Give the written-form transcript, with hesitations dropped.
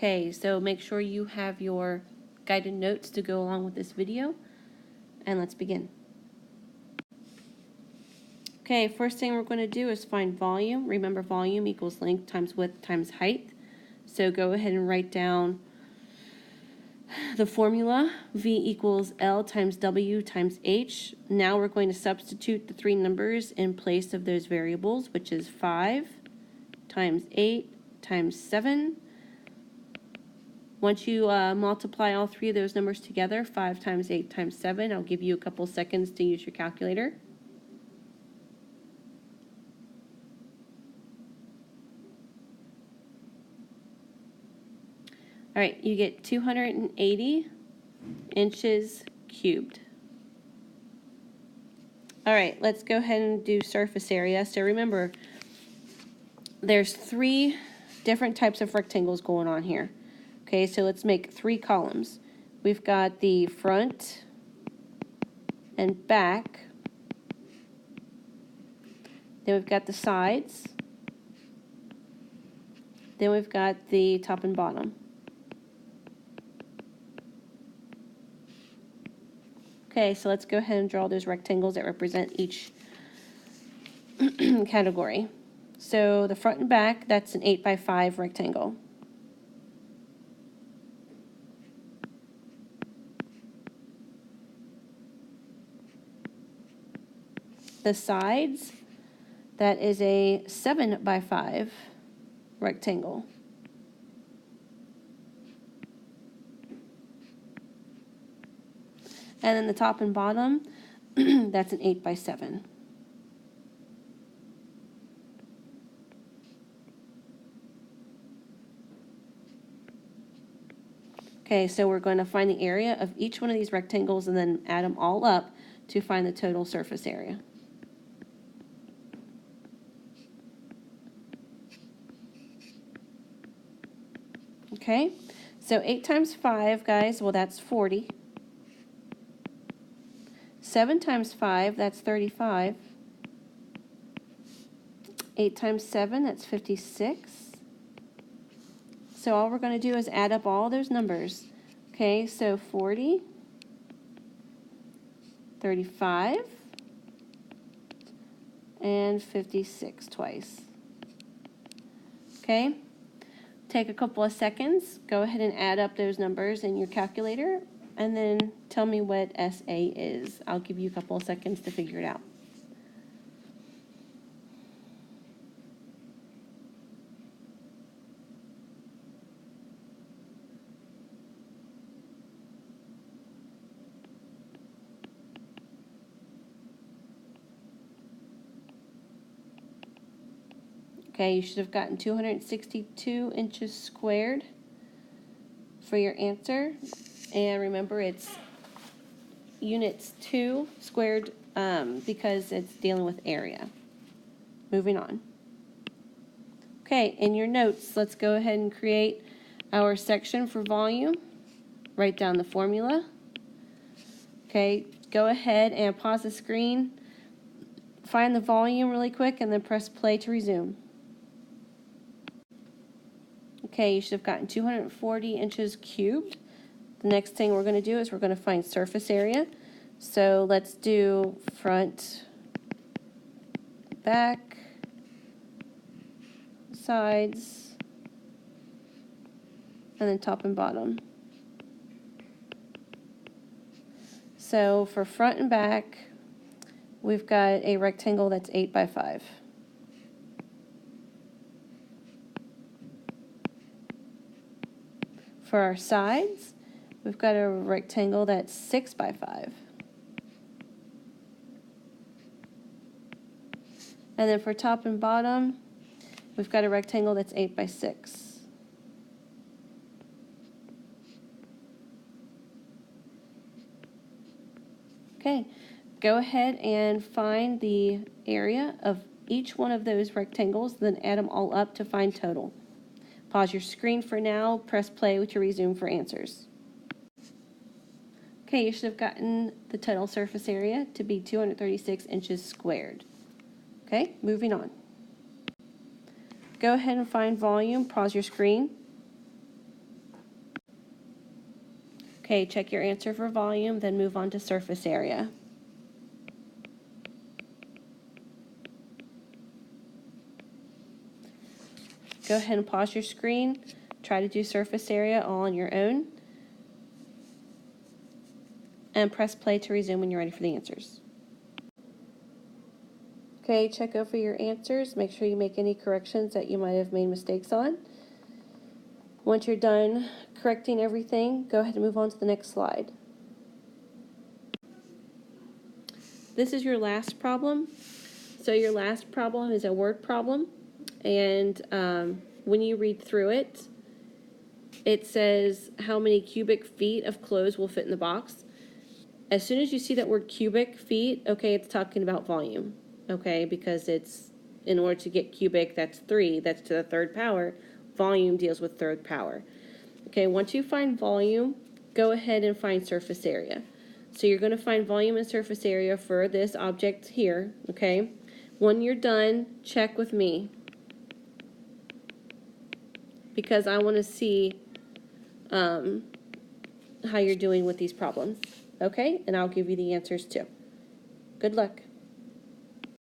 Okay, so make sure you have your guided notes to go along with this video, and let's begin. Okay, first thing we're going to do is find volume. Remember, volume equals length times width times height. So go ahead and write down the formula. V equals L times W times H. Now we're going to substitute the three numbers in place of those variables, which is 5 times 8 times 7. Once you multiply all three of those numbers together, 5 times 8 times 7, I'll give you a couple seconds to use your calculator. All right, you get 280 inches cubed. All right, let's go ahead and do surface area. So remember, there's three different types of rectangles going on here. Okay, so let's make three columns. We've got the front and back. Then we've got the sides. Then we've got the top and bottom. Okay, so let's go ahead and draw those rectangles that represent each category. So the front and back, that's an 8 by 5 rectangle. The sides, that is a 7 by 5 rectangle. And then the top and bottom, that's an 8 by 7. Okay, so we're going to find the area of each one of these rectangles and then add them all up to find the total surface area. Okay, so 8 times 5, guys, well, that's 40. 7 times 5, that's 35. 8 times 7, that's 56. So all we're going to do is add up all those numbers. Okay, so 40, 35, and 56 twice. Okay, take a couple of seconds, go ahead and add up those numbers in your calculator, and then tell me what SA is. I'll give you a couple of seconds to figure it out. Okay, you should have gotten 262 inches squared for your answer. And remember, it's units 2 squared because it's dealing with area. Moving on. Okay, in your notes, let's go ahead and create our section for volume. Write down the formula. Okay, go ahead and pause the screen. Find the volume really quick and then press play to resume. Okay, you should have gotten 240 inches cubed. The next thing we're going to do is we're going to find surface area. So let's do front, back, sides, and then top and bottom. So for front and back, we've got a rectangle that's 8 by 5. For our sides, we've got a rectangle that's 6 by 5. And then for top and bottom, we've got a rectangle that's 8 by 6. Okay, go ahead and find the area of each one of those rectangles, then add them all up to find total. Pause your screen for now, press play to resume for answers. Okay, you should have gotten the total surface area to be 236 inches squared. Okay, moving on. Go ahead and find volume, pause your screen. Okay, check your answer for volume, then move on to surface area. Go ahead and pause your screen. Try to do surface area all on your own. And press play to resume when you're ready for the answers. Okay, check over your answers. Make sure you make any corrections that you might have made mistakes on. Once you're done correcting everything, go ahead and move on to the next slide. This is your last problem. So your last problem is a word problem. And when you read through it, it says how many cubic feet of clothes will fit in the box. As soon as you see that word cubic feet, okay, it's talking about volume, okay, because it's, in order to get cubic, that's 3, that's to the third power. Volume deals with third power. Okay, once you find volume, go ahead and find surface area. So you're going to find volume and surface area for this object here, okay? When you're done, check with me, because I want to see how you're doing with these problems, okay? And I'll give you the answers too. Good luck.